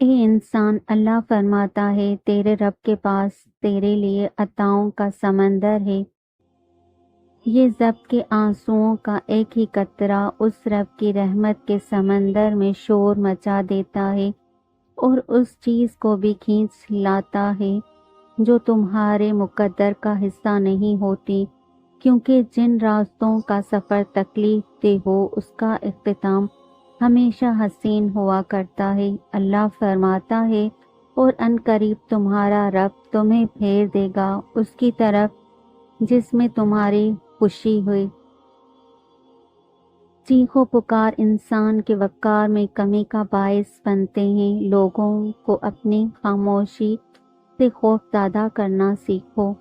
اے انسان، اللہ فرماتا ہے تیرے رب کے پاس تیرے لیے عطاؤں کا سمندر ہے۔ یہ ضبط کے آنسوؤں کا ایک ہی قطرہ اس رب کی رحمت کے سمندر میں شور مچا دیتا ہے اور اس چیز کو بھی کھینچ لاتا ہے جو تمہارے مقدر کا حصہ نہیں ہوتی، کیونکہ جن راستوں کا سفر تکلیف دہ ہو اس کا اختتام ہمیشہ حسین ہوا کرتا ہے۔ اللہ فرماتا ہے اور ان قریب تمہارا رب تمہیں پھیر دے گا اس کی طرف جس میں تمہاری خوشی ہوئی۔ چیخ و پکار انسان کے وقار میں کمی کا باعث بنتے ہیں۔ لوگوں کو اپنی خاموشی سے خوف زدہ کرنا سیکھو۔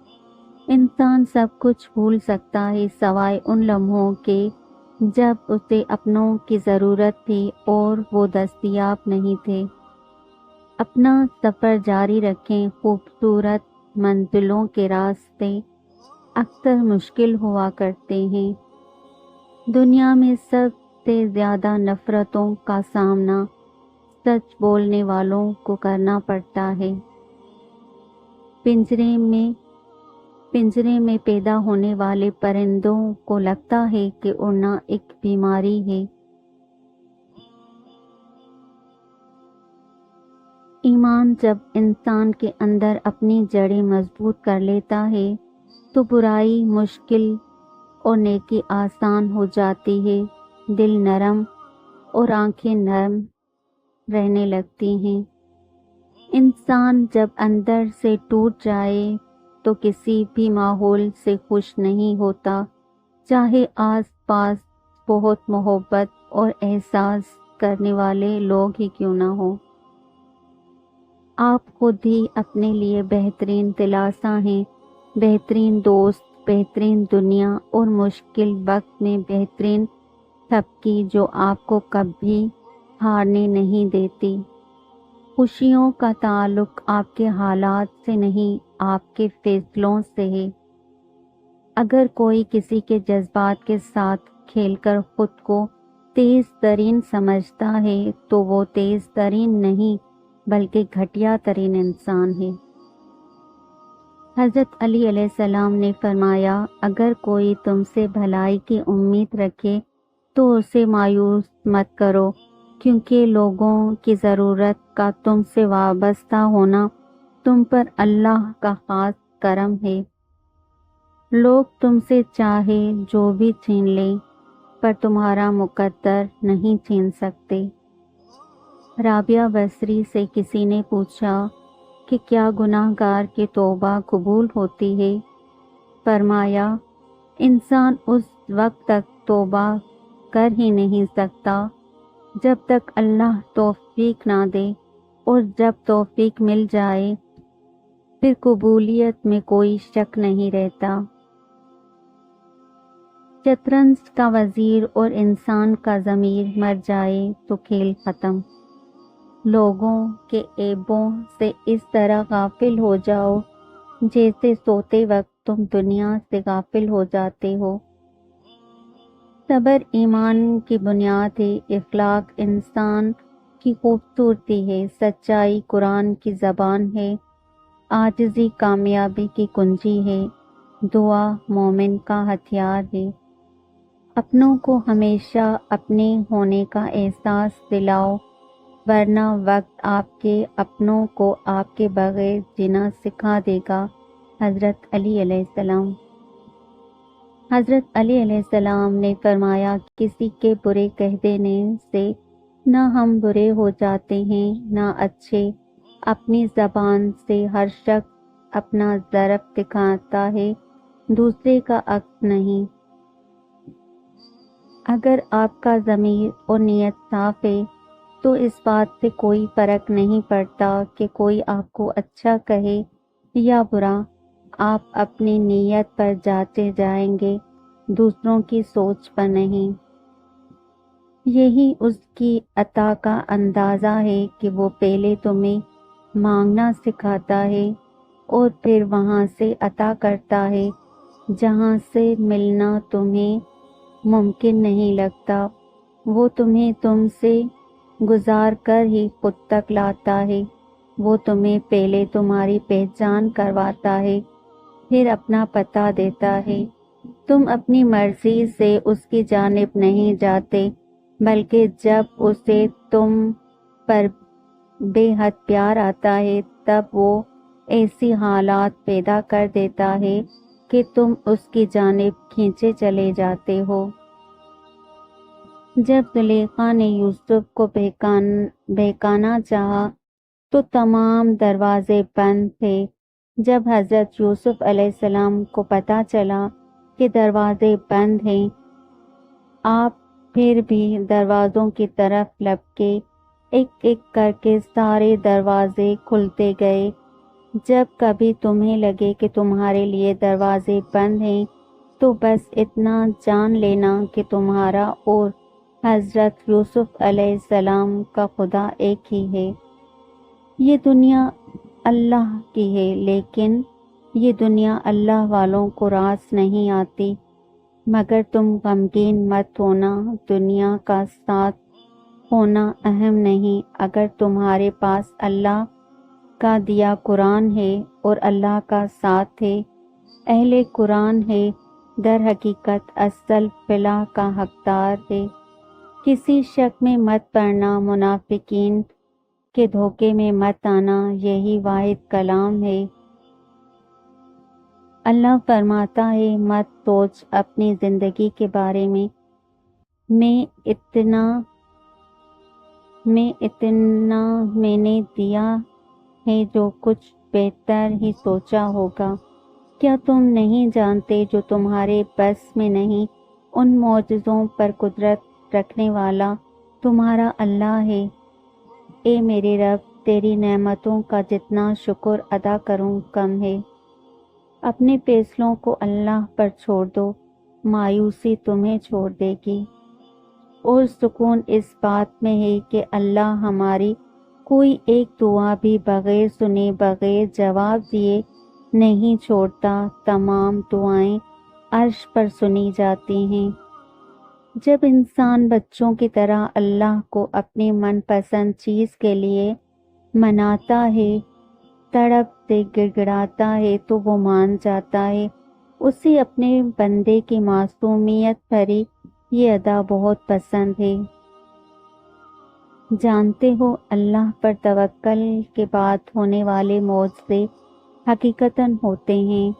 انسان سب کچھ بھول سکتا ہے سوائے ان لمحوں کے جب اسے اپنوں کی ضرورت تھی اور وہ دستیاب نہیں تھے۔ اپنا سفر جاری رکھیں۔ خوبصورت منزلوں کے راستے اکثر مشکل ہوا کرتے ہیں۔ دنیا میں سب سے زیادہ نفرتوں کا سامنا سچ بولنے والوں کو کرنا پڑتا ہے۔ پنجرے میں پیدا ہونے والے پرندوں کو لگتا ہے کہ اڑنا ایک بیماری ہے۔ ایمان جب انسان کے اندر اپنی جڑیں مضبوط کر لیتا ہے تو برائی مشکل اور نیکی آسان ہو جاتی ہے۔ دل نرم اور آنکھیں نرم رہنے لگتی ہیں۔ انسان جب اندر سے ٹوٹ جائے تو کسی بھی ماحول سے خوش نہیں ہوتا، چاہے آس پاس بہت محبت اور احساس کرنے والے لوگ ہی کیوں نہ ہوں۔ آپ خود ہی اپنے لیے بہترین دلاسا ہیں، بہترین دوست، بہترین دنیا اور مشکل وقت میں بہترین تھپکی جو آپ کو کبھی ہارنے نہیں دیتی۔ خوشیوں کا تعلق آپ کے حالات سے نہیں، آپ کے فیصلوں سے ہے۔ اگر کوئی کسی کے جذبات کے ساتھ کھیل کر خود کو تیز ترین سمجھتا ہے تو وہ تیز ترین نہیں بلکہ گھٹیا ترین انسان ہے۔ حضرت علی علیہ السلام نے فرمایا، اگر کوئی تم سے بھلائی کی امید رکھے تو اسے مایوس مت کرو، کیونکہ لوگوں کی ضرورت کا تم سے وابستہ ہونا تم پر اللہ کا خاص کرم ہے۔ لوگ تم سے چاہے جو بھی چھین لیں پر تمہارا مقدر نہیں چھین سکتے۔ رابعہ بصری سے کسی نے پوچھا کہ کیا گناہ گار کی توبہ قبول ہوتی ہے؟ فرمایا، انسان اس وقت تک توبہ کر ہی نہیں سکتا جب تک اللہ توفیق نہ دے، اور جب توفیق مل جائے پھر قبولیت میں کوئی شک نہیں رہتا۔ شطرنج کا وزیر اور انسان کا ضمیر مر جائے تو کھیل ختم۔ لوگوں کے عیبوں سے اس طرح غافل ہو جاؤ جیسے سوتے وقت تم دنیا سے غافل ہو جاتے ہو۔ صبر ایمان کی بنیاد ہے، اخلاق انسان کی خوبصورتی ہے، سچائی قرآن کی زبان ہے، عاجزی کامیابی کی کنجی ہے، دعا مومن کا ہتھیار ہے۔ اپنوں کو ہمیشہ اپنے ہونے کا احساس دلاؤ، ورنہ وقت آپ کے اپنوں کو آپ کے بغیر جینا سکھا دے گا۔ حضرت علی علیہ السلام۔ حضرت علی علیہ السلام نے فرمایا، کسی کے برے کہہ دینے سے نہ ہم برے ہو جاتے ہیں نہ اچھے۔ اپنی زبان سے ہر شخص اپنا ضرب دکھاتا ہے، دوسرے کا عکس نہیں۔ اگر آپ کا ضمیر اور نیت صاف ہے تو اس بات سے کوئی فرق نہیں پڑتا کہ کوئی آپ کو اچھا کہے یا برا، آپ اپنی نیت پر جانچے جائیں گے، دوسروں کی سوچ پر نہیں۔ یہی اس کی عطا کا اندازہ ہے کہ وہ پہلے تمہیں مانگنا سکھاتا ہے اور پھر وہاں سے عطا کرتا ہے جہاں سے ملنا تمہیں ممکن نہیں لگتا۔ وہ تمہیں تم سے گزار کر ہی خود تک لاتا ہے۔ وہ تمہیں پہلے تمہاری پہچان کرواتا ہے، پھر اپنا پتہ دیتا ہے۔ تم اپنی مرضی سے اس کی جانب نہیں جاتے، بلکہ جب اسے تم پر بے حد پیار آتا ہے تب وہ ایسی حالات پیدا کر دیتا ہے کہ تم اس کی جانب کھینچے چلے جاتے ہو۔ جب زلیخا نے یوسف کو بہکانا چاہا تو تمام دروازے بند تھے۔ جب حضرت یوسف علیہ السلام کو پتہ چلا کہ دروازے بند ہیں، آپ پھر بھی دروازوں کی طرف لپکے، ایک ایک کر کے سارے دروازے کھلتے گئے۔ جب کبھی تمہیں لگے کہ تمہارے لیے دروازے بند ہیں تو بس اتنا جان لینا کہ تمہارا اور حضرت یوسف علیہ السلام کا خدا ایک ہی ہے۔ یہ دنیا اللہ کی ہے، لیکن یہ دنیا اللہ والوں کو راس نہیں آتی۔ مگر تم غمگین مت ہونا، دنیا کا ساتھ ہونا اہم نہیں۔ اگر تمہارے پاس اللہ کا دیا قرآن ہے اور اللہ کا ساتھ ہے، اہل قرآن ہے، در حقیقت اصل فلاح کا حقدار ہے۔ کسی شک میں مت پڑنا، منافقین کے دھوکے میں مت آنا، یہی واحد کلام ہے۔ اللہ فرماتا ہے، مت سوچ اپنی زندگی کے بارے میں، میں نے دیا ہے جو کچھ بہتر ہی سوچا ہوگا۔ کیا تم نہیں جانتے جو تمہارے بس میں نہیں، ان معجزوں پر قدرت رکھنے والا تمہارا اللہ ہے۔ اے میرے رب، تیری نعمتوں کا جتنا شکر ادا کروں کم ہے۔ اپنے فیصلوں کو اللہ پر چھوڑ دو، مایوسی تمہیں چھوڑ دے گی، اور سکون اس بات میں ہے کہ اللہ ہماری کوئی ایک دعا بھی بغیر سنے، بغیر جواب دیے نہیں چھوڑتا۔ تمام دعائیں عرش پر سنی جاتی ہیں۔ جب انسان بچوں کی طرح اللہ کو اپنی من پسند چیز کے لیے مناتا ہے، تڑپ سے گڑگڑاتا ہے تو وہ مان جاتا ہے۔ اسے اپنے بندے کی معصومیت بھری یہ ادا بہت پسند ہے۔ جانتے ہو، اللہ پر توکل کے بعد ہونے والے معجزے حقیقتاً ہوتے ہیں،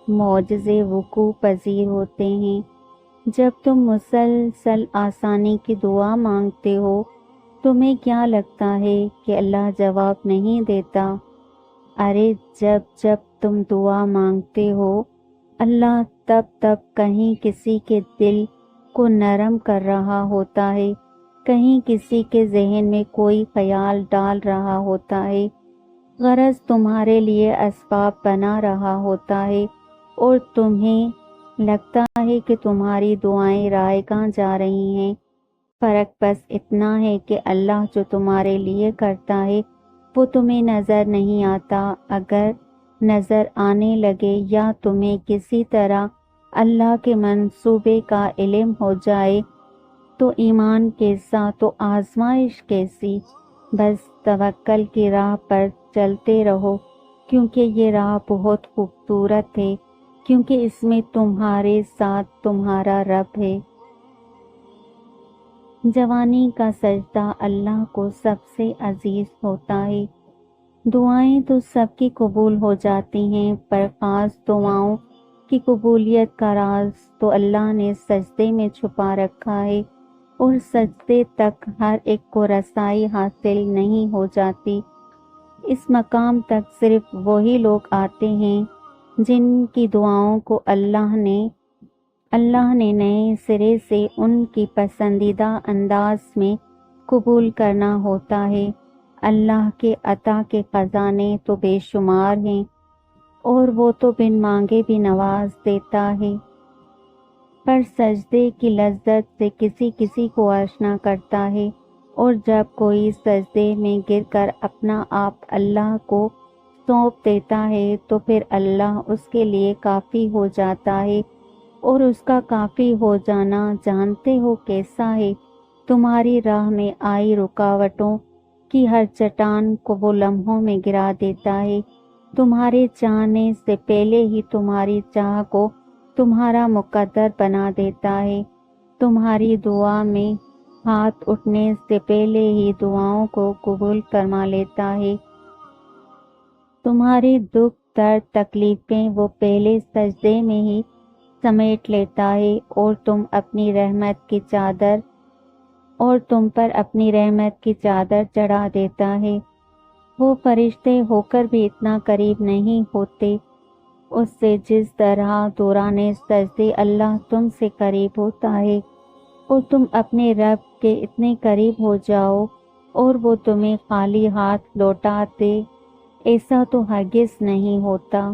معجزے وقوع پذیر ہوتے ہیں۔ جب تم مسلسل آسانی کی دعا مانگتے ہو، تمہیں کیا لگتا ہے کہ اللہ جواب نہیں دیتا؟ ارے جب تم دعا مانگتے ہو، اللہ تب کہیں کسی کے دل کو نرم کر رہا ہوتا ہے، کہیں کسی کے ذہن میں کوئی خیال ڈال رہا ہوتا ہے، غرض تمہارے لیے اسباب بنا رہا ہوتا ہے، اور تمہیں لگتا ہے کہ تمہاری دعائیں رائگاں جا رہی ہیں۔ فرق بس اتنا ہے کہ اللہ جو تمہارے لیے کرتا ہے وہ تمہیں نظر نہیں آتا۔ اگر نظر آنے لگے یا تمہیں کسی طرح اللہ کے منصوبے کا علم ہو جائے تو ایمان کیسا، تو آزمائش کیسی۔ بس توکل کی راہ پر چلتے رہو، کیونکہ یہ راہ بہت خوبصورت ہے، کیونکہ اس میں تمہارے ساتھ تمہارا رب ہے۔ جوانی کا سجدہ اللہ کو سب سے عزیز ہوتا ہے۔ دعائیں تو سب کی قبول ہو جاتی ہیں، پر خاص دعاؤں کی قبولیت کا راز تو اللہ نے سجدے میں چھپا رکھا ہے، اور سجدے تک ہر ایک کو رسائی حاصل نہیں ہو جاتی۔ اس مقام تک صرف وہی لوگ آتے ہیں جن کی دعاؤں کو اللہ نے نئے سرے سے ان کی پسندیدہ انداز میں قبول کرنا ہوتا ہے۔ اللہ کے عطا کے خزانے تو بے شمار ہیں، اور وہ تو بن مانگے بھی نواز دیتا ہے، پر سجدے کی لذت سے کسی کو آشنا کرتا ہے، اور جب کوئی سجدے میں گر کر اپنا آپ اللہ کو سونپ دیتا ہے تو پھر اللہ اس کے لیے کافی ہو جاتا ہے۔ اور اس کا کافی ہو جانا جانتے ہو کیسا ہے؟ تمہاری راہ میں آئی رکاوٹوں کی ہر چٹان کو وہ لمحوں میں گرا دیتا ہے۔ تمہارے چاہنے سے پہلے ہی تمہاری چاہ کو تمہارا مقدر بنا دیتا ہے۔ تمہاری دعا میں ہاتھ اٹھنے سے پہلے ہی دعاؤں کو قبول فرما لیتا ہے۔ تمہاری دکھ درد تکلیفیں وہ پہلے سجدے میں ہی سمیٹ لیتا ہے، اور تم پر اپنی رحمت کی چادر چڑھا دیتا ہے۔ وہ فرشتے ہو کر بھی اتنا قریب نہیں ہوتے اس سے جس طرح دوران سجدے اللہ تم سے قریب ہوتا ہے، اور تم اپنے رب کے اتنے قریب ہو جاؤ اور وہ تمہیں خالی ہاتھ لوٹا دے، ایسا تو ہرگز نہیں ہوتا۔